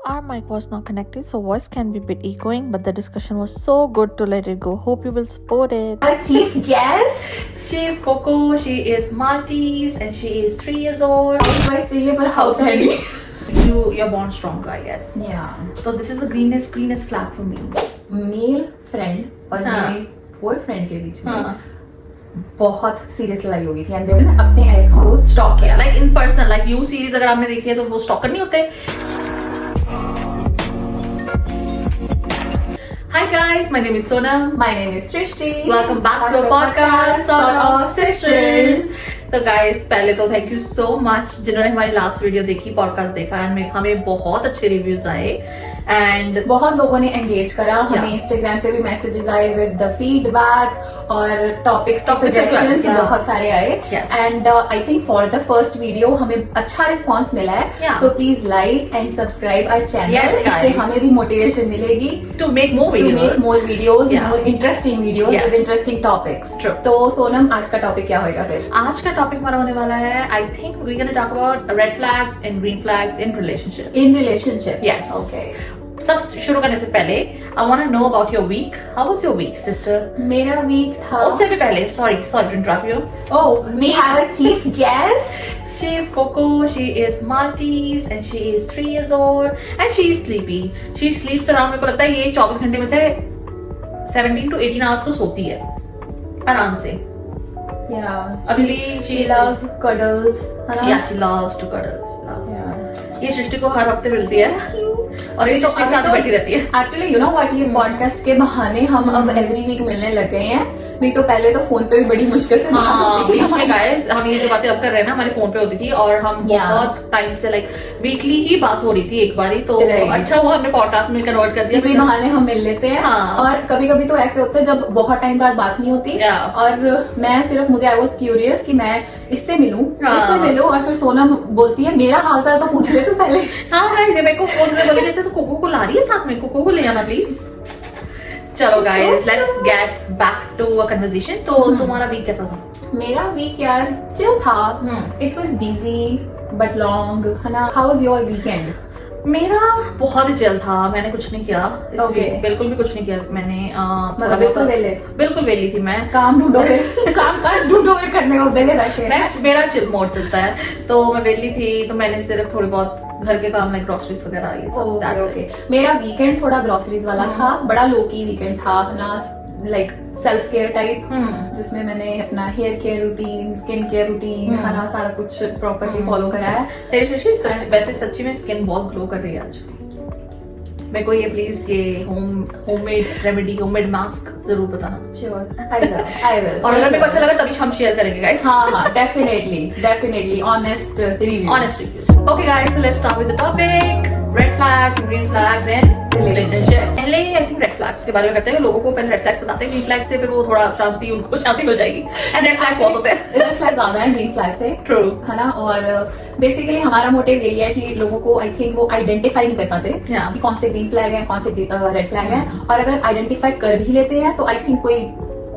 Our mic was not connected, so voice can be a bit echoing, but the discussion was so good to let it go. Hope you will support it. Our chief guest. She is Coco, she is Maltese, and she is 3 years old. Wife चाहिए पर house handy. You're born stronger, I guess. Yeah. So this is the greenest flag for me. Male friend और हाँ. मेरे boyfriend के बीच में हाँ. बहुत serious लड़ाई हो गई थी एंड देवर ने अपने एक्स को स्टॉक किया, like in person, like you series अगर आपने देखी है तो वो स्टॉकर नहीं होते. Hi guys, my name is Sonam. My name is Srishti. Welcome back to our podcast, Sort of Sisters. तो guys, पहले तो थैंक यू सो मच जिन्होंने हमारी लास्ट वीडियो देखी, पॉडकास्ट देखा एंड हमें बहुत अच्छे रिव्यूज आए एंड बहुत लोगों ने एंगेज करा. हमें Yeah. इंस्टाग्राम पे भी मैसेजेस आए विद द फीडबैक और टॉपिक्स सजेशंस yeah. बहुत सारे आए Yes. And I think for the first video हमें अच्छा रिस्पांस मिला है. Yeah. So please like and subscribe our channel. Yes, इससे guys. हमें भी मोटिवेशन मिलेगी to make more to make videos. more videos, Yeah. more interesting videos Yes. with interesting topics. True. तो सोनम आज का टॉपिक क्या होएगा फिर? आज का टॉपिक हमारा होने वाला है, I think we gonna talk about red flags and green flags in relationships. In relationships. Yes. Okay. सब शुरू करने से पहले I want to know about your week. How was your week sister? मेरा वीक था. उससे भी पहले sorry to interrupt you. Oh, we have a chief guest. She is Coco, she is Maltese and she is 3 years old and she is sleepy. She sleeps around, मेरे को लगता है ये 24 घंटे में से 17 to 18 hours तो सोती है आराम से. Yeah. अभी She she loves cuddles. है ना? Yeah, she loves to cuddle. Loves. Yeah. ये सृष्टि को हर हफ्ते मिलती है और ये तो सृष्टि के अभी साथ तो- बैठी रहती है. एक्चुअली यू नो व्हाट, ये पॉडकास्ट के बहाने हम अब एवरी वीक मिलने लग गए हैं. नहीं तो पहले तो फोन पे भी बड़ी मुश्किल से बात हाँ, होती थी बीच में हमारी. गाइस हम ये जो बातें अब कर रहे हैं ना हमारे फोन पे होती थी और हम Yeah. बहुत टाइम से लाइक वीकली ही बात हो रही थी एक बारी तो Right. अच्छा हुआ हमने पॉडकास्ट में कन्वर्ट कर दिया. इसी बहाने हम मिल लेते हैं. हाँ. और कभी कभी तो ऐसे होते हैं जब बहुत टाइम बाद बात नहीं होती. Yeah. और मैं सिर्फ मुझे आई वॉज क्यूरियस कि मैं इससे मिलूं, हाँ. इससे मिलूं, और फिर सोनम बोलती है मेरा हाल चाल तो पूछ ले तू पहले. हाँ गाइस, मेरे को फोन में बोली जैसे तो कोको को ला रही है साथ में, कोको को ले आना प्लीज. चलो guys, let's get back to a conversation. तो तुम्हारा वीक कैसा था? मेरा वीक यार चिल था. Hmm. It was busy but long, है ना? How was your weekend? मेरा बहुत ही चिल था. मैंने कुछ नहीं किया इस Okay. वीक, बिल्कुल भी कुछ नहीं किया मैंने. मतलब बिल्कुल वेले. बिल्कुल वेली थी मैं. काम ढूंढो फिर. काम काज ढूंढो फिर करने को वेले बैठे हैं. मेरा चिल मोड चलता है तो मैं वेली थी तो मैंने सिर्फ थोड़ी बहुत घर के काम में ग्रोसरीज वगैरह ये सब. Okay that's okay. it. मेरा वीकेंड थोड़ा ग्रोसरीज वाला था. बड़ा लो की वीकेंड था ना, लाइक सेल्फ केयर टाइप, जिसमें मैंने अपना hair care routine, skin care routine, है ना, सारा कुछ प्रॉपरली फॉलो करा है. तेरी सृष्टि वैसे सच्ची में स्किन बहुत ग्लो कर रही है आज. मेरे को ये प्लीज ये होममेड रेमेडी, होममेड मास्क जरूर बताना. Sure, I will. और अगर मेरे को अच्छा लगा तभी हम शेयर करेंगे गाइस. हाँ हाँ, definitely honest review. Honest reviews. Okay guys, so let's start with the topic. Red flags and green flags in relationships. पहले आई थिंक रेड फ्लैग्स के बारे में करते हैं. लोगों को पहले रेड फ्लैग्स बताते हैं, ग्रीन फ्लैग्स से फिर वो थोड़ा उनको शांति हो जाएगी. एंड रेड फ्लैग्स बहुत होते हैं. रेड फ्लैग ज्यादा है ग्रीन फ्लैग से, True. है ना? और बेसिकली हमारा मोटिव यही है कि लोगों को आई थिंक वो आइडेंटिफाई नहीं कर पाते Yeah. कि कौन से ग्रीन फ्लैग है, कौन से रेड फ्लैग है. और अगर आइडेंटिफाई कर भी लेते हैं तो आई थिंक कोई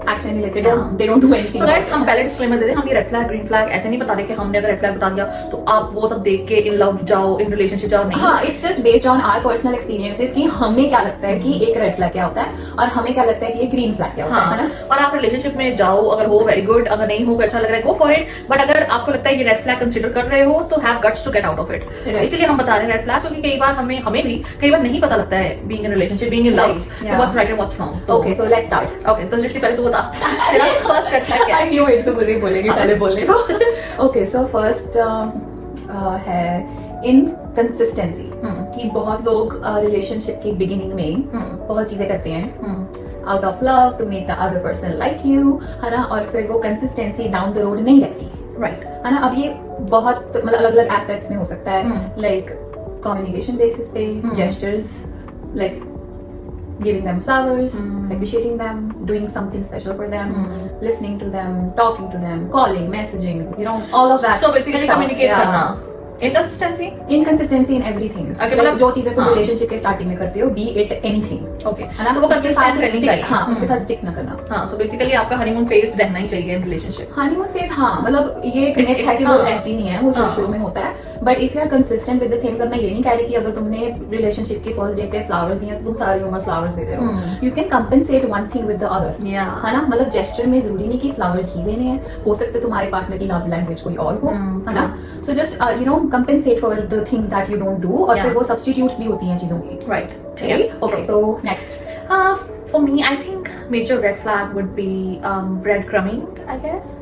एक्शन नहीं लेते. They don't do anything. So guys, हम पहले डिस्क्लेमर देते हैं, हम ये रेड फ्लैग ग्रीन फ्लैग ऐसे नहीं बता रहे कि हमने अगर रेड फ्लैग बता दिया तो आप वो सब देख के इन लव जाओ, इन रिलेशनशिप जाओ. नहीं. हाँ, it's just based on our personal experiences कि हमें क्या लगता है कि एक रेड फ्लैग क्या होता है और हमें क्या लगता है कि एक ग्रीन फ्लैग क्या होता है हाँ. ना? और आप रिलेशनशिप में जाओ, अगर हो वेरी गुड, अगर नहीं हो अच्छा लग रहा है गो फॉर इट. बट अगर आपको लगता है ये रेड फ्लैग कंसीडर कर रहे हो तो have guts to get out of it. Right. इसीलिए हम बता रहे हैं रेड फ्लैग, क्योंकि कई बार हमें भी कई बार नहीं पता लगता है being in relationship, being in love, Right. Yeah. What's right and what's wrong. Okay, so let's start. Okay, तो सृष्टि पहले तू बता तेरा फर्स्ट रेड फ्लैग क्या है? आई न्यू इट, तो मुझे बोलेगी पहले बोलने को. ओके, सो फर्स्ट है इनकंसिस्टेंसी. कि बहुत लोग रिलेशनशिप की बिगिनिंग में बहुत चीजें करते हैं out of love to make the other person like you, है ना? और फिर वो कंसिस्टेंसी डाउन द रोड नहीं रहती, राइट. है ना? अब ये बहुत मतलब अलग अलग एस्पेक्ट्स में हो सकता है, लाइक कम्युनिकेशन बेसिस पे, gestures, like giving them flowers, appreciating them, doing something special for them, listening to them, talking to them, calling, messaging, you know, all of that. So basically stuff. communicate Yeah. करना. Inconsistency? Inconsistency in everything. Okay, मतलब- जो चीजें तुम हाँ। Relationship के starting में करते हो, बी इट एनीथिंग, Okay. है ना, तो वो उसके consistent साथ रहनी stick- चाहिए। हाँ, उसके साथ स्टिक ना करना। हाँ, so basically आपका हनीमून फेज रहना ही चाहिए रिलेशनशिप। हनीमून फेज, हाँ, मतलब ये एक myth है कि वो हाँ। रहती नहीं है, वो हाँ। शुरू में होता है, but if you are consistent with the things. अब मैं ये नहीं कह रही कि अगर तुमने रिलेशनशिप के फर्स्ट डे पे फ्लावर्स दिए तो तुम सारी उम्र फ्लावर्स दे रहे हो। You can compensate one thing with the other, Yeah. है ना, मतलब जेस्चर में जरूरी नहीं कि फ्लावर्स ही देने हैं, हो सकता है तुम्हारे पार्टनर की लव लैंग्वेज कोई और हो, है ना, so just you no compensate for the things that you don't do, और Yeah. फिर वो सब्स्टिट्यूट्स भी होती हैं चीजों की, Right. ठीक? Okay, so next. For me, I think major red flag would be breadcrumbing, I guess.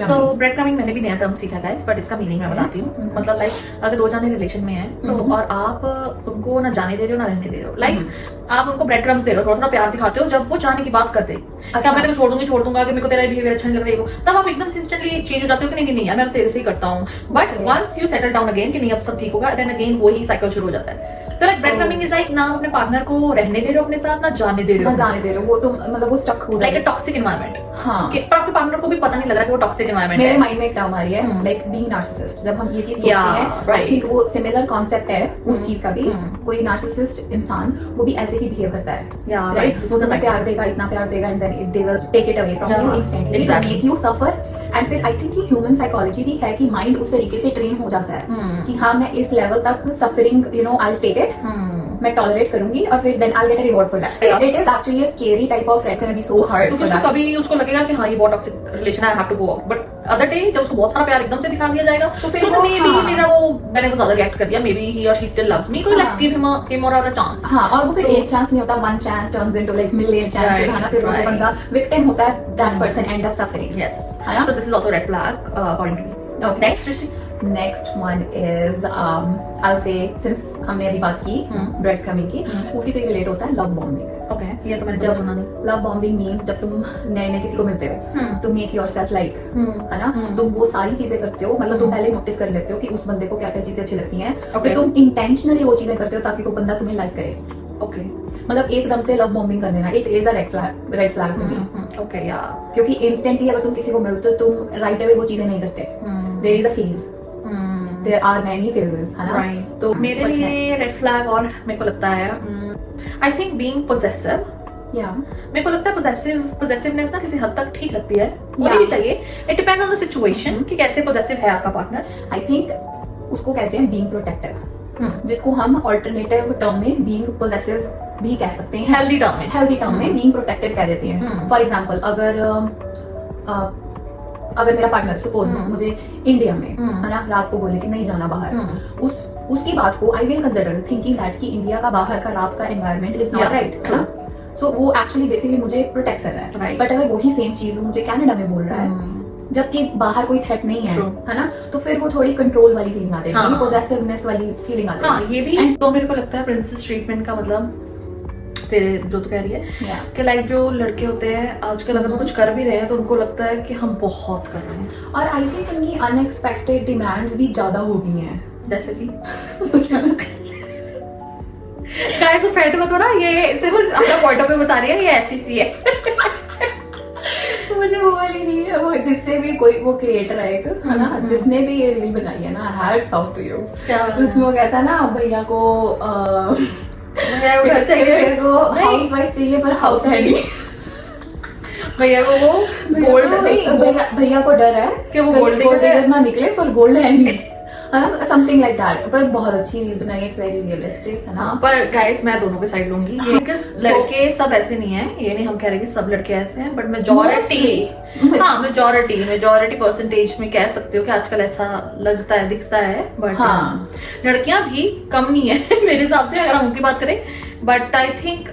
So breadcrumbing मैंने भी नया टर्म सीखा guys, but इसका मीनिंग मैं बताती हूँ। मतलब लाइक अगर दो जाने रिलेशन में हैं तो और आप उनको ना जाने दे रहे हो ना रहने दे रहे हो, लाइक आप उनको ब्रेड क्रम्स दे रहे हो, थोड़ा थोड़ा प्यार दिखाते हो, जब वो जाने की बात करते अच्छा मैं तेरे को छोड़ दूंगा कि मेरे को तेरा बिहेवियर अच्छा नहीं लग रहा है, तब आप एकदम से इंस्टेंटली चेंज हो जाते हो कि नहीं नहीं यार मैं तेरे से ही करता हूँ, but once you settle down again कि नहीं अब सब ठीक होगा, देन अगेन वही साइकिल शुरू हो जाता है। तो like bread crumbing is like ना अपने पार्टनर को रहने दे रहे हो अपने साथ, ना जाने दे रहे ना हो, जाने दे रहे हो, वो तो मतलब वो स्टक हो लाइक जाए, अ टॉक्सिक एनवायरनमेंट। हाँ। पर आपके पार्टनर को भी पता नहीं लग रहा कि वो टॉक्सिक एनवायरनमेंट मेरे है। माइंड में एक टर्म आ रही है, लाइक बीइंग नार्सिसिस्ट। जब हम ये चीज सोचते Yeah, हैं, आई right. थिंक वो सिमिलर कॉन्सेप्ट है उस चीज का भी। कोई नार्सिसिस्ट इंसान वो भी ऐसे ही बिहेव करता है, Yeah, right. राइट, This वो is the तुम्हें right. प्यार देगा, इतना प्यार देगा, and then they will take it away from you Yeah, instantly, exactly. Make you suffer. And फिर आई थिंक ह्यूमन साइकोलॉजी भी है कि माइंड उस तरीके से ट्रेन हो जाता है कि हाँ मैं इस लेवल तक suffering you know I take it, मैं टॉलरेट करूंगी और फिर then I get a reward for that. It is actually a scary type of friends can be so hard क्योंकि फॉर उसको दैट। कभी उसको लगेगा कि हाँ ये बहुत टॉक्सिक रिलेशन है, I have to go out, but other day जब उसको बहुत सारा प्यार एकदम से दिखा दिया जाएगा तो फिर so वो, maybe हाँ। मेरा वो मैंने वो ज्यादा रिएक्ट कर दिया, मे बी ही और शी स्टिल लव्स मी, तो लेट्स गिव हिम और अदर चांस। हाँ, और वो फिर तो- एक चांस नहीं होता, one chance turns into like million chances, Right, है ना, फिर वो जो right. बंदा विक्टिम होता है, that person and up suffering. Yes. है ना? So this is also red flag according to me. Okay. Next, Srishti. Next one is I से, सिंस हमने अभी बात की ब्रेड क्रमिंग की, उसी से रिलेट होता है लव बॉम्बिंग। Okay. ये तो मैंने जब जब सुना नहीं। लव बॉम्बिंग मीन्स जब तुम नए नए किसी को मिलते हो टू मेक योरसेल्फ लाइक, है ना, तुम वो सारी चीजें करते हो, मतलब तुम पहले नोटिस कर लेते हो कि उस बंदे को क्या क्या चीजें अच्छी लगती हैं, Okay. फिर तुम इंटेंशनली वो चीजें करते हो ताकि वो बंदा तुम्हें लाइक करे। Okay. मतलब एकदम से लव बॉम्बिंग कर देना, it is a red flag for me, Okay. Yeah. क्योंकि इंस्टेंटली अगर तुम किसी को मिलते हो तुम राइट अवे वो चीजें नहीं करते, there is a phase, there are many phases, है ना। Right. तो मेरे what's लिए रेड फ्लैग और मेरे को लगता है I think being possessive. next? Yeah. मेरे को लगता है पोजेसिवनेस ना किसी हद तक ठीक लगती है, होनी Yeah. भी चाहिए। It depends on the situation कि कैसे पोजेसिव है आपका पार्टनर। आई थिंक उसको कहते हैं बीइंग प्रोटेक्टिव, जिसको हम ऑल्टरनेटिव टर्म में बीइंग पोजेसिव भी कह सकते हैं, हेल्दी टर्म में। हेल्दी टर्म में बीइंग प्रोटेक्टिव कह देते हैं। फॉर एग्जांपल अगर मेरा पार्टनर सपोज मुझे इंडिया में, है ना, रात को बोले कि नहीं जाना बाहर, उसकी बात को I will consider thinking that कि इंडिया का बाहर का रात का environment is not Yeah, right, है ना, सो वो एक्चुअली बेसिकली मुझे प्रोटेक्ट कर रहा है। Right. बट अगर वही सेम चीज वो मुझे कनाडा में बोल रहा है जबकि बाहर कोई थ्रेट नहीं है, True. है ना, तो फिर वो थोड़ी कंट्रोल वाली फीलिंग आ जाएगी, हाँ. पोजेसिवनेस वाली फीलिंग आ हाँ जाएगी। ये भी तो मेरे को लगता है प्रिंसेस ट्रीटमेंट का मतलब तेरे जो तू कह रही है Yeah. कि लाइक जो लड़के होते हैं आजकल अगर वो कुछ कर भी रहे हैं तो उनको लगता है कि हम बहुत कर रहे हैं, और आई थिंक उनकी अनएक्सपेक्टेड डिमांड्स भी ज्यादा हो गई हैं। जैसे कि गाइस तो फैट मत हो ना, ये सिर्फ अपना पॉइंट ऑफ व्यू बता रही है, ये ऐसी सी है। मुझे वो वाली नहीं है, वो जिसने भी कोई वो क्रिएटर है एक, है ना, जिसने भी ये रील बनाई है ना, हैट्स ऑफ टू यू। क्या उसमें वो कहता है ना भैया को भैया को घर चाहिए, भैया को नहीं। हाउस वाइफ चाहिए पर हाउस है नहीं, भैया को वो गोल्ड नहीं भैया को डर है कि वो गोल्ड gold digger है। ना निकले पर गोल्ड है नहीं, है ना, समथिंग लाइक दैट। पर बहुत अच्छी रील बनाई, इट्स वेरी रियलिस्टिक, है ना। हाँ, पर गाइस मैं दोनों पे साइड लूंगी, ये because लड़के सब ऐसे नहीं है, ये नहीं हम कह रहे कि सब लड़के ऐसे हैं, बट मेजॉरिटी, हाँ मेजॉरिटी परसेंटेज में कह सकते हो कि आजकल ऐसा लगता है, दिखता है, बट हाँ। लड़कियां भी कम नहीं है मेरे हिसाब से अगर हम उनकी बात करें, बट आई थिंक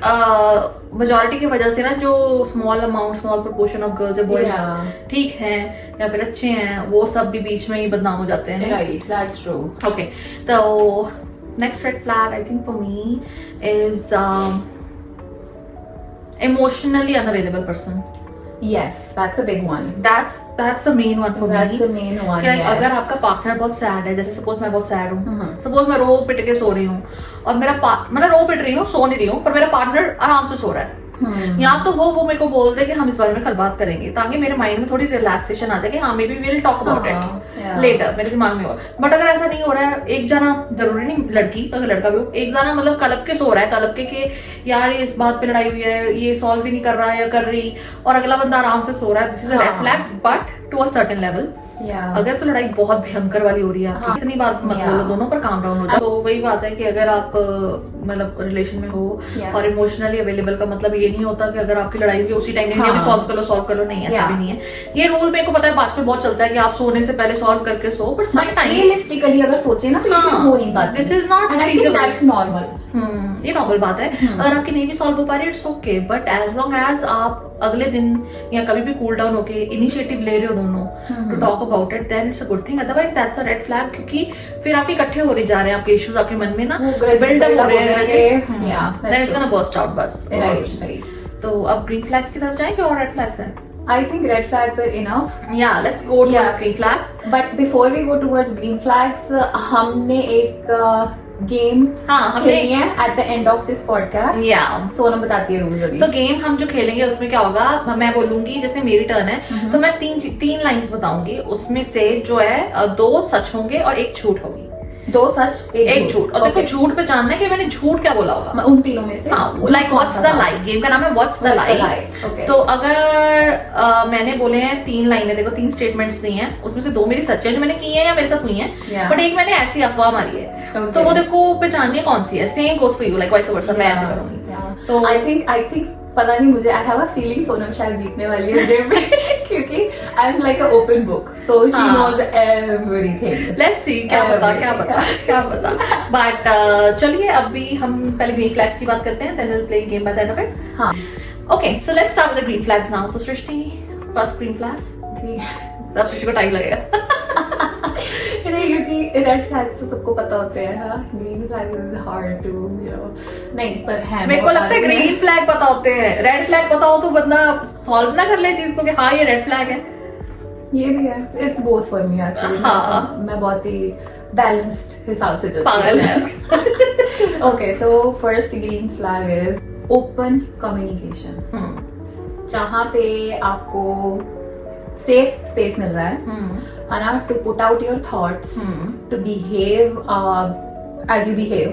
मेजॉरिटी की वजह से ना जो small proportion of girls Yeah. Boys ठीक हैं या फिर अच्छे हैं, वो सब भी बीच में ही बदनाम हो जाते हैं। Right, that's true. Okay, so next red flag I think for me is emotionally unavailable person. Yes, that's a big one. That's the main one for That's me. the main one. कि Yes. अगर आपका partner बहुत sad है, जैसे suppose मैं बहुत sad हूँ, हम्म। Suppose मैं रो पिट के सो रही हूँ और मेरा मतलब रो पिट रही हूँ, सो नहीं रही हूँ, पर मेरा पार्टनर आराम से सो रहा है, या तो वो मेरे को बोल दे कि हम इस बारे में कल बात करेंगे, ताकि मेरे माइंड में थोड़ी रिलैक्सेशन आ जाए कि हाँ may be will talk about it later, मेरे दिमाग में हो। बट अगर ऐसा नहीं हो रहा है, एक जना, जरूरी नहीं लड़की, अगर लड़का भी हो, एक जना मतलब कलप के सो रहा है, कलप के यार ये इस बात पे लड़ाई हुई है, ये सॉल्व भी नहीं कर रहा है या कर रही, और अगला बंदा आराम से सो रहा है, this is a red flag, but to a certain level. अगर तो लड़ाई बहुत भयंकर वाली हो रही है, इतनी बात मत बोलो, दोनों पर काम डाउन हो जाए। तो वही बात है कि अगर आप मतलब रिलेशन में हो और इमोशनली अवेलेबल का मतलब ये नहीं होता कि अगर आपकी लड़ाई हुई उसी टाइम नहीं सॉल्व कर लो, नहीं ऐसा भी नहीं है। ये रूल मेरे को पता है आजकल बहुत चलता है कि आप सोने से पहले सॉल्व करके सो, बट समटाइम्स रियलिस्टिकली अगर सोचे ना तो ये चीज हो नहीं पाती। This is not that's normal. ये नॉर्मल बात है। अगर आपकी नहीं भी सॉल्व हो पा रही it's okay, but as long as आप अगले दिन या कभी भी कूल डाउन होके इनिशिएटिव ले रहे हो दोनों to talk about it, then it's a good thing. Otherwise that's a red flag, क्योंकि फिर आपके इकट्ठे हो रहे जा रहे हैं आपके इश्यूज आपके मन में ना, बिल्डअप हो रहे हैं, then it's gonna burst out बस। राइट। तो अब ग्रीन फ्लैग्स की तरफ जाएंगे और रेड फ्लैग्स हैं? I think red flags are enough. Yeah, let's go towards green flags. But before we go towards green flags, हमने एक गेम खेली है at the end of this podcast. Yeah. Sonam बताती है रूल्स अभी। तो गेम हम जो खेलेंगे उसमें क्या होगा, मैं बोलूंगी जैसे मेरी टर्न है तो मैं तीन लाइंस बताऊंगी, उसमें से जो है 2 सच होंगे और 1 झूठ होगी। 2 सच 1 झूठ। और देखो झूठ पे जानना है कि मैंने झूठ क्या बोला होगा उन तीनों में से। Like what's the lie, game का नाम है व्हाट्स द लाई। तो अगर मैंने बोले हैं 3 लाइनें, देखो 3 स्टेटमेंट्स दी हैं, उसमें से 2 मेरी सच है जो मैंने की है या मेरे साथ हुई है, बट एक मैंने ऐसी अफवाह मारी है, तो वो देखो पहचानिए कौन सी है। Same goes for you, like vice versa, मैं ऐसे करूंगी। तो आई थिंक पता नहीं, मुझे I have a feeling Sonam शायद जीतने वाली है गेम में क्योंकि I am like a open book, so she knows everything. Let's see क्या पता। बट चलिए अभी हम पहले ग्रीन फ्लैग्स की बात करते हैं, then will play game by the end of it. हां okay, so let's start with the green flags now. So Srishti, first green flag. अब सृष्टि को टाइम लगेगा नहीं, क्योंकि रेड फ्लैग्स तो सबको पता होते हैं। हाँ, green flags is hard to नहीं, पर है मेरे को लगता है ग्रीन फ्लैग पता होते हैं, रेड फ्लैग पता हो तो बंदा सॉल्व ना कर ले चीज को कि हाँ ये रेड फ्लैग है। ये भी है, it's both for me actually. मैं बहुत ही बैलेंस्ड हिसाब से चलती हूँ। Okay, so first green flag is open communication. जहाँ पे आपको सेफ स्पेस मिल रहा है ना, to put out your thoughts, to behave as you behave,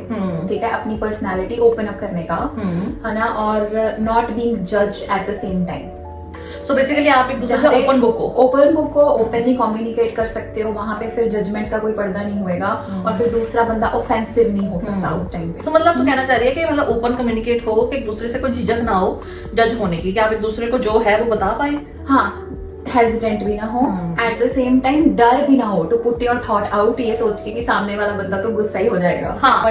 ठीक है, अपनी पर्सनालिटी ओपन अप करने का, है ना, और नॉट बीइंग जज at the same time. So basically आप एक दूसरे से ओपन बुक को ओपनली कम्युनिकेट कर सकते हो, वहां पे फिर जजमेंट का कोई पर्दा नहीं होएगा और फिर दूसरा बंदा ऑफेंसिव नहीं हो सकता उस टाइम पे। तो मतलब तो कहना चाह रही है कि मतलब ओपन कम्युनिकेट हो कि एक दूसरे से कोई झिझक ना हो जज होने की, कि आप एक दूसरे को जो है वो बता पाए। हाँ, हेजिटेंट भी ना हो, एट द सेम टाइम डर भी ना हो to put your thought out, ये सोच के कि सामने वाला बंदा तो गुस्सा ही हो जाएगा। हाँ,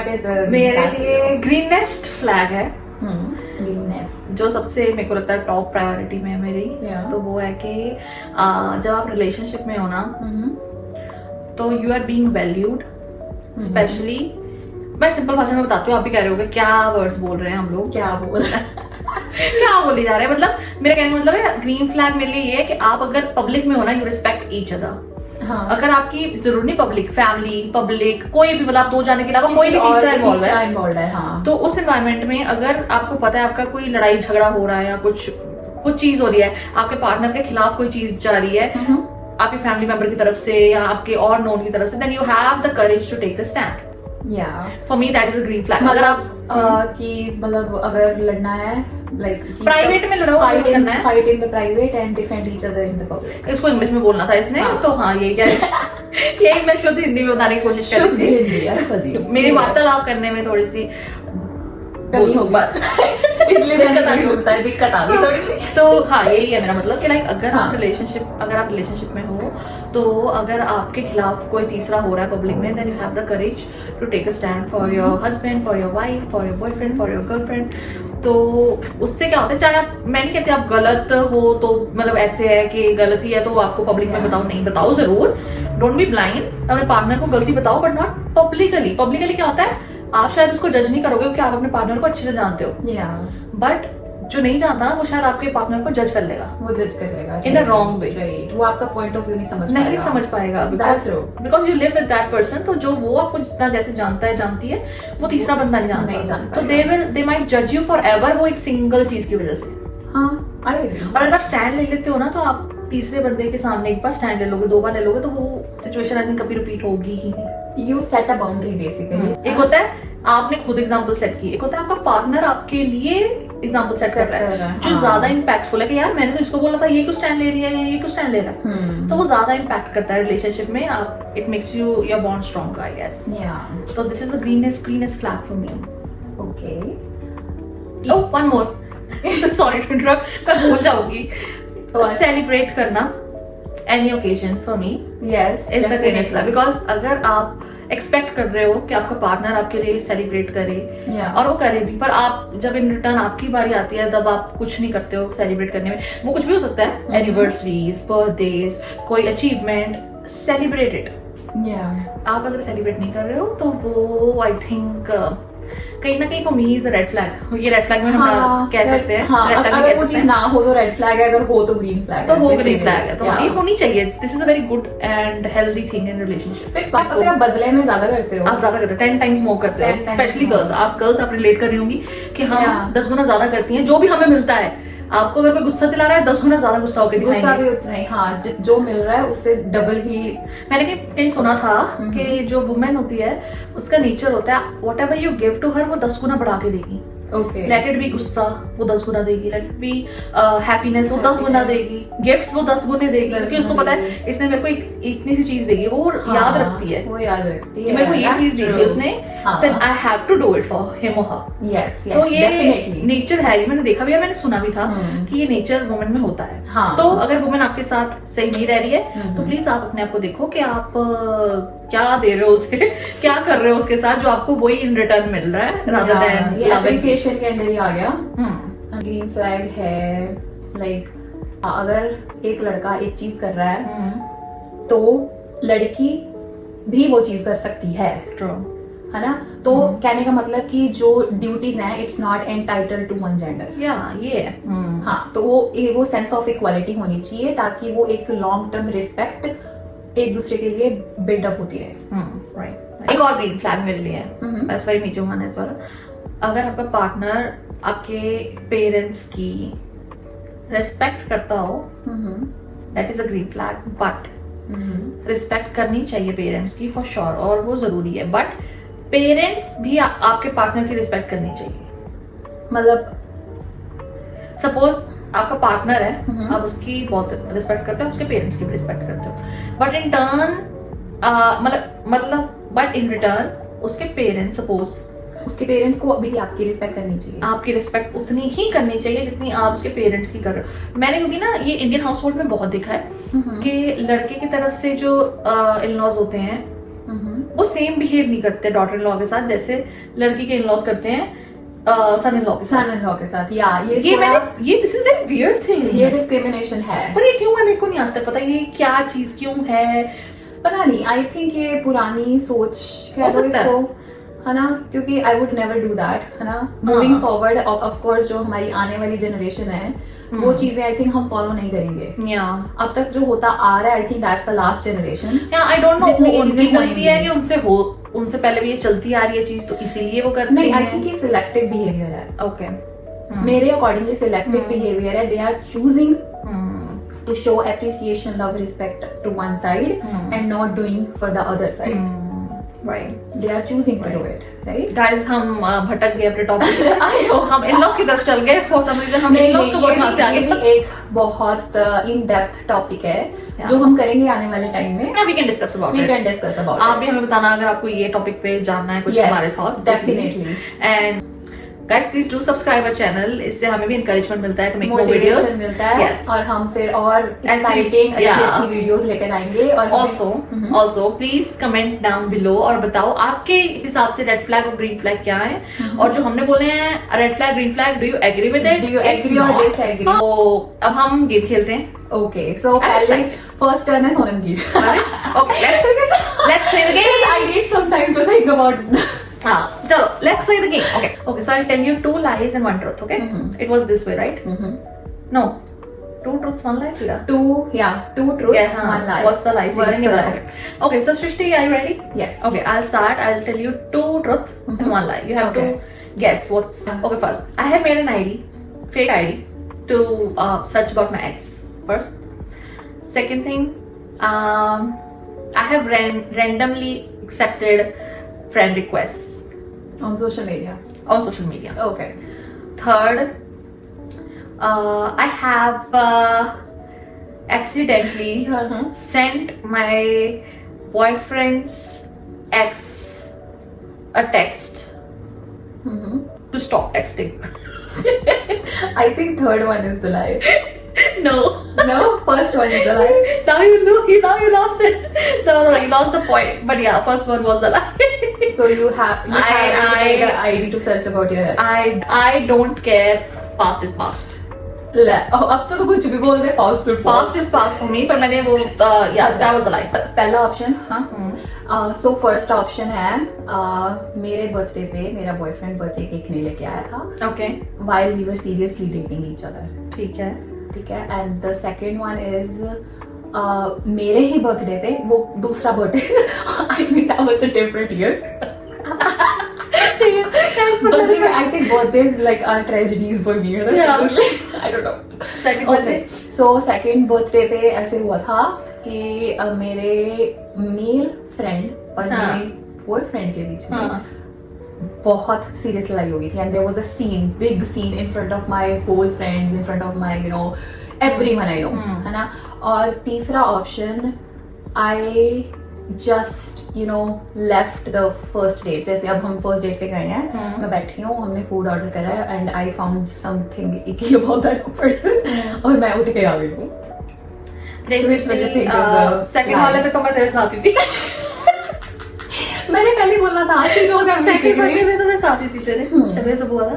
मेरे लिए ग्रीनेस्ट फ्लैग है, ग्रीननेस, जो सबसे मेरे को लगता है टॉप प्रायोरिटी में है मेरी। तो वो है कि जब आप रिलेशनशिप में हो ना, तो you are being valued, specially मैं सिंपल भाषा में बताती हूँ, आप भी कह रहे होगे क्या वर्ड्स बोल रहे हैं हम लोग, क्या बोले जा रहे हैं। मतलब मेरा कहने का मतलब है ग्रीन फ्लैग मेरे लिए ये है कि आप अगर पब्लिक में हो ना, यू रिस्पेक्ट ईच अदर। हाँ। अगर आपकी जरूर नहीं पब्लिक, फैमिली, पब्लिक, कोई भी मतलब 2 जाने के अलावा कोई भी तीसरा इन्वॉल्व है, हाँ। तो उस एनवायरनमेंट में अगर आपको पता है आपका कोई लड़ाई झगड़ा हो रहा है या कुछ चीज हो रही है, आपके पार्टनर के खिलाफ कोई चीज जा रही है आपके फैमिली मेंबर की तरफ से या आपके और नोन की तरफ से, then you have the courage to take a stand. For me that is a green flag. अगर आप कि मतलब अगर लड़ना है, लाइक प्राइवेट में लड़ो, fight in the private and defend each other in the public. इसको इंग्लिश में बोलना था इसने। हाँ। तो हाँ, यही क्या यही मैं शुद्ध हिंदी में बताने की कोशिश कर रही थी। मेरी वार्तालाप करने में थोड़ी सी कमी होगी बस इसलिए दिक्कत आ गई थोड़ी सी। तो हाँ, यही है मेरा मतलब कि लाइक अगर आप रिलेशनशिप में हो, तो अगर आपके खिलाफ कोई तीसरा हो रहा है पब्लिक में, then you have the courage to take a stand for your husband, for your wife, for your boyfriend, for your girlfriend. तो उससे क्या होता है, चाहे आप, मैं नहीं कहती आप गलत हो, तो मतलब ऐसे है कि गलती है तो आपको पब्लिक में बताओ, नहीं बताओ जरूर, डोंट बी ब्लाइंड, अपने पार्टनर को गलती बताओ, बट नॉट पब्लिकली। क्या होता है, आप शायद उसको जज नहीं करोगे क्योंकि आप अपने पार्टनर को अच्छे से जानते हो, बट जो नहीं जानता ना वो शायद आपके पार्टनर को जज कर लेगा, वो जज कर लेगा In a wrong way. Right, वो आपका पॉइंट ऑफ व्यू नहीं समझ नहीं समझ पाएगा That's true. Because you live with that person. तो जो वो आपको जितना जैसे जानता है जानती है वो तीसरा बंदा नहीं नहीं जानता, जान तो दे माइट जज यू फॉर एवर, वो एक सिंगल चीज की वजह से। हाँ, आई एग्री। और अगर आप स्टैंड ले लेते हो ना, तो आप तीसरे बंदे के सामने एक बार स्टैंड ले लोगे, 2 बार ले लोगे, तो वो सिचुएशन आई थिंक कभी रिपीट होगी ही नहीं। You set a boundary basically. एक होता है आपने खुद एग्जांपल सेट की, एक होता है आपका पार्टनर आपके लिए एग्जांपल सेट कर रहा है, जो ज्यादा इम्पैक्टफुल है कि यार मैंने तो इसको बोला था ये क्यों स्टैंड ले रही है या ये क्यों स्टैंड ले रहा है, तो वो ज्यादा इम्पैक्ट करता है रिलेशनशिप में। आप it makes you your bond strong, I guess. So this is a greenest flag for me. Okay, oh one more, sorry to interrupt, मैं भूल जाऊंगी। सेलिब्रेट करना any occasion for me yes is the greatest flag, because अगर आप expect कर रहे हो कि आपका पार्टनर आपके लिए सेलिब्रेट करे, और वो करे भी, पर आप जब इन रिटर्न आपकी बारी आती है तब आप कुछ नहीं करते हो सेलिब्रेट करने में। वो कुछ भी हो सकता है, एनिवर्सरीज, बर्थडेज, कोई अचीवमेंट, सेलिब्रेट इट। आप अगर सेलिब्रेट नहीं कर रहे हो तो वो आई थिंक कहीं ना कहीं for me is a red flag. ये रेड फ्लैग में हम कह सकते हैं। हाँ, अगर वो चीज ना हो तो रेड फ्लैग है, अगर हो तो ग्रीन फ्लैग तो हो ग्रीन फ्लैग है। तो ये होनी चाहिए। This is a very good and healthy thing in relationship. इस बात को फिर आप बदले में ज्यादा करते हो, आप ज्यादा करते हो, 10 टाइम्स मोर करते हो, स्पेशली गर्ल्स। आप रिलेट कर रही होंगी कि हम 10 गुना ज्यादा करती हैं। जो भी हमें मिलता है, आपको अगर कोई गुस्सा दिला रहा है 10 गुना ज्यादा गुस्सा होकर गुस्सा भी उतना ही। हाँ, जो मिल रहा है उससे डबल ही। मैंने कहीं सुना था कि जो वुमेन होती है उसका नेचर होता है whatever you give to her वो 10 गुना बढ़ा के देगी। ओके, लेट इट बी गुस्सा वो 10 गुना देगी, लेट इट बी हैप्पीनेस वो 10 गुना देगी, गिफ्ट्स वो 10 गुने देगी, क्योंकि उसको पता है इसने मेरे को इतनी सी चीज देगी, वो याद रखती है, वो याद रखती कि है मेरे को ये चीज दी थी उसने, then I have to do it for him और हर। यस तो ये डेफिनेटली नेचर है, ये मैंने देखा भी है, मैंने सुना भी था कि ये नेचर वुमेन में होता है। हाँ। तो अगर वुमेन आपके साथ सही नहीं रह रही है तो प्लीज आप अपने आप को देखो कि आप क्या दे रहे हो उसके, क्या कर रहे हो उसके साथ, जो आपको वही इन रिटर्न मिल रहा है, rather than ये एप्रिसिएशन के अंदर ही आ गया। हम्म। ग्रीन फ्लैग है लाइक अगर एक लड़का एक चीज कर रहा है तो लड़की भी वो चीज कर सकती है, है ना। तो कहने का मतलब कि जो ड्यूटीज हैं it's not entitled to one gender. या ये है। हाँ, तो वो सेंस ऑफ इक्वालिटी होनी चाहिए ताकि वो एक लॉन्ग टर्म रिस्पेक्ट एक दूसरे के लिए बिल्डअप होती रहे। राइट। एक और ग्रीन फ्लैग मेरे लिए है, that's very major one as well. अगर आपका पार्टनर आपके पेरेंट्स की रिस्पेक्ट करता हो, that is a green flag. But respect करनी चाहिए पेरेंट्स की फॉर श्योर, और वो जरूरी है, बट पेरेंट्स भी आपके पार्टनर की रिस्पेक्ट करनी चाहिए। मतलब सपोज आपका पार्टनर है, आप उसकी बहुत रिस्पेक्ट करते हो, उसके पेरेंट्स की भी रिस्पेक्ट करते हो, but in turn but in return उसके पेरेंट्स, सपोज उसके पेरेंट्स को भी आपकी रिस्पेक्ट करनी चाहिए। आपकी रिस्पेक्ट उतनी ही करनी चाहिए जितनी आप उसके पेरेंट्स की कर रहे हो। मैंने क्योंकि ना ये इंडियन हाउस होल्ड में बहुत देखा है कि लड़के की तरफ से जो इन लॉज होते हैं वो सेम बिहेव नहीं करते डॉटर इन लॉ के साथ जैसे लड़की के इन लॉज करते हैं सन इन लॉ के साथ। सन इन लॉ के साथ, या ये this is very weird thing. ये डिस्क्रिमिनेशन है, पर ये क्यों है मेरे को नहीं आज तक पता ये क्या चीज क्यों है, पता नहीं। आई थिंक ये पुरानी सोच कह दो इसको, है ना, क्योंकि I would never do that, है ना। मूविंग फॉरवर्ड ऑफ कोर्स जो हमारी आने वाली जनरेशन है वो चीजें आई थिंक हम फॉलो नहीं करेंगे। अब तक जो होता आ रहा है I think that's the last generation. I don't know वो उनकी गलती है कि उनसे पहले भी ये चलती आ रही है चीज, तो इसीलिए वो करते हैं। नहीं, आई थिंक ये सिलेक्टिव बिहेवियर है। ओके, मेरे अकॉर्डिंगली सिलेक्टिव बिहेवियर है। They are choosing to show appreciation, love, respect to one side and not doing for the other side. Right. They are choosing to do it, right? Guys, हम भटक गए अपने topic से। I know. हम in-laws की तरफ चल गए for some reason। हम इन-लॉज को बहुत से आगे एक बहुत इन डेप्थ टॉपिक है जो हम करेंगे आने वाले टाइम में। We can discuss about it. We can discuss about it. आप भी हमें बताना अगर आपको ये टॉपिक पे जानना है कुछ हमारे thoughts. Definitely. And guys, please do subscribe our channel. इससे हमें भी encouragement मिलता है to make more Motivation videos. मिलता है। Yes. और हम फिर और exciting अच्छी वीडियोस लेकर आएंगे। और also please comment down below और बताओ आपके हिसाब से रेड फ्लैग और ग्रीन फ्लैग क्या है, और जो हमने बोले हैं red flag green flag, do you agree with it? Do you agree or disagree? तो अब हम गेम खेलते हैं। Okay, so पहले first turn है सोनम की। Okay, let's play the game. I need some time to think about हाँ, चलो, let's play the game. Okay, so I'll tell you 2 lies and 1 truth. Okay, it was this way, right? No, 2 truths, 1 lie, Sira. Two truths, Yeah, one lie. What's the lie? What's Sira, the okay. Okay, so Shrishti, are you ready? Yes. Okay, I'll start. I'll tell you 2 truths and 1 lie. You have Okay. to guess what's. Okay, first, I have made an ID, fake ID, to search about my ex. First, second thing, I have randomly accepted friend requests On social media. on social media. Okay. Third, I have accidentally sent my boyfriend's ex a text to stop texting. I think third one is the lie. No. No, first one is the lie. Now you lost it. No, you lost the point. But yeah, first one was the lie. So you have made an ID to search about your ex. I don't care. Past is past. अब तो कुछ भी बोल रहे past to Past is past for me. पर मैंने वो yeah, that was the lie. पहला ऑप्शन हाँ सो फर्स्ट ऑप्शन है मेरे बर्थडे पे मेरा बॉयफ्रेंड बर्थडे केक नहीं लेके आया था Okay, while we were seriously dating each other. ठीक है. ठीक है and the second one is मेरे ही बर्थडे पे वो दूसरा birthday I mean that was a different year Birthday, I think birthdays like are tragedies for me. You know? Yeah. I don't know. Second birthday. So second birthday पे ऐसे हुआ था कि मेरे मेल फ्रेंड और हाँ. मेरे बॉयफ्रेंड के बीच में हाँ. बहुत सीरियस लड़ाई हो गई थी and there was a scene big scene in front of my whole friends in front of my you know everyone I know है ना. और तीसरा option I just you know left the first date. जैसे अब हम first date पे गए हैं मैं बैठी हूँ हमने फूड ऑर्डर करा है and I found something icky about that person और मैं उठ के आ गई हूँ. Which one you think is the second lie? वाले पे तो मैं तेरे साथ ही थी. मैंने पहले बोला था she knows second everything. Birthday में तो मैं साथ ही थी तेरे. जब ये सब हुआ था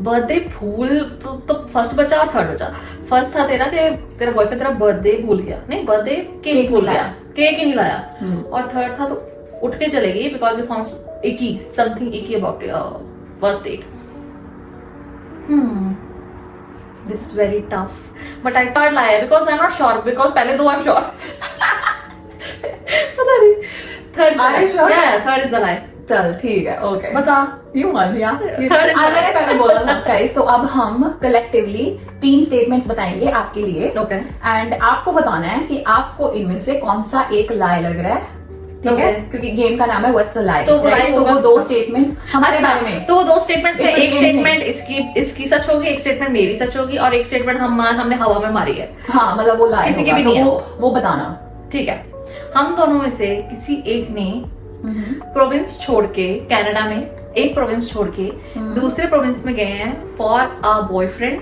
बर्थडे भूल तो फर्स्ट बचा और थर्ड बचा. फर्स्ट था तेरा कि तेरा बॉयफ्रेंड तेरा बर्थडे भूल गया. नहीं, बर्थडे केक भूल गया, केक ही नहीं लाया. और थर्ड था तो उठ के चले गई because you found icky something icky about first date. This is very tough but I third लाया because I am not sure because पहले दो आई एम श्योर. पता नहीं. Third Are you sure? Third is the lie. चल ठीक है okay बता. You won, yeah. Third is मैंने पहले बोला था guys. तो अब हम कलेक्टिवली 3 स्टेटमेंट्स बताएंगे आपके लिए ओके. एंड आपको बताना है कि आपको इनमें से कौन सा एक लाई लग रहा है. ठीक है Okay. क्योंकि गेम का नाम है व्हाट्स अ लाई. तो वो lies वो होगा 2 स्टेटमेंट्स हमारे बारे में. तो वो 2 स्टेटमेंट्स में एक एक game स्टेटमेंट इसकी सच होगी, एक स्टेटमेंट मेरी सच होगी और एक स्टेटमेंट हमने हवा में मारी है. हाँ मतलब वो लाई किसी की होगा, भी तो नहीं है. वो बताना. ठीक है. हम दोनों में से किसी एक ने प्रोविंस छोड़ के कनाडा में एक प्रोविंस छोड़ के दूसरे प्रोविंस में गए हैं फॉर अ बॉयफ्रेंड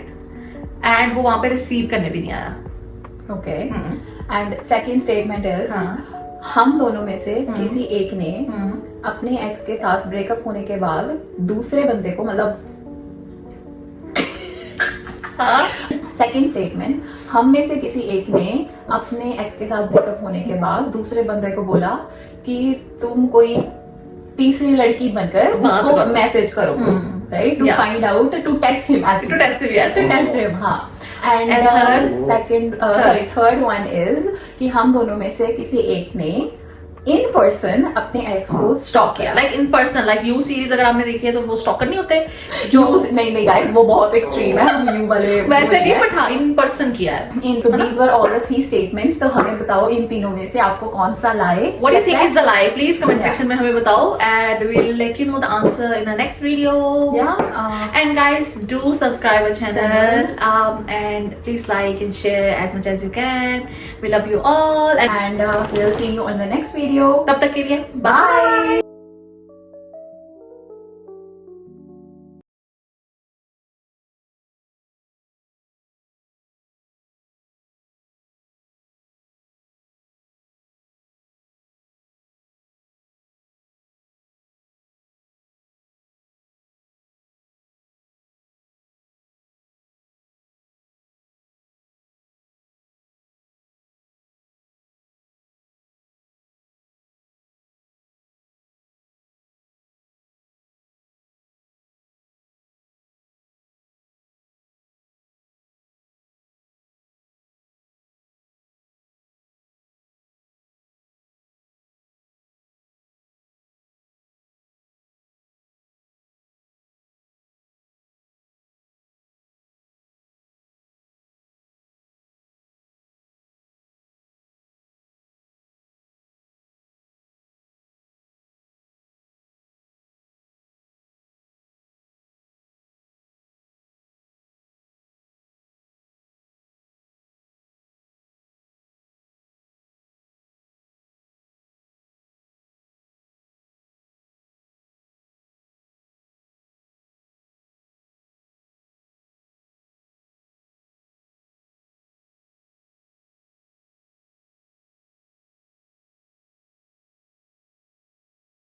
एंड वो वहां पे रिसीव करने भी नहीं आया. Okay and second statement is हम दोनों में से किसी एक ने अपने एक्स के साथ ब्रेकअप होने के बाद दूसरे बंदे को मतलब सेकंड स्टेटमेंट हम में से किसी एक ने अपने एक्स के साथ ब्रेकअप होने के बाद दूसरे बंदे को बोला कि तुम कोई तीसरी लड़की बनकर बात उसको करो. मैसेज करो right to Yeah. Find out to test him To test him, yes. to test him हाँ. And And third? third one is कि हम दोनों में से किसी एक ने इन पर्सन अपने एक्स को स्टॉक किया. Like in person like you series अगर आपने देखी है तो वो स्टॉकर नहीं होते जो नहीं गाइस वो बहुत एक्सट्रीम है. हम यू वाले वैसे नहीं बट हाँ इन पर्सन किया है. So these were all the 3 statements. तो हमें बताओ इन तीनों में से आपको कौन सा लाए. What do you think is the lie? Please comment Yeah. section में हमें बताओ and we'll let you know the answer in the next video. Yeah. And guys, do subscribe our channel. And please like and share as much as you can. We love you all. And And we'll see you in the next video. तब तक के लिए Bye.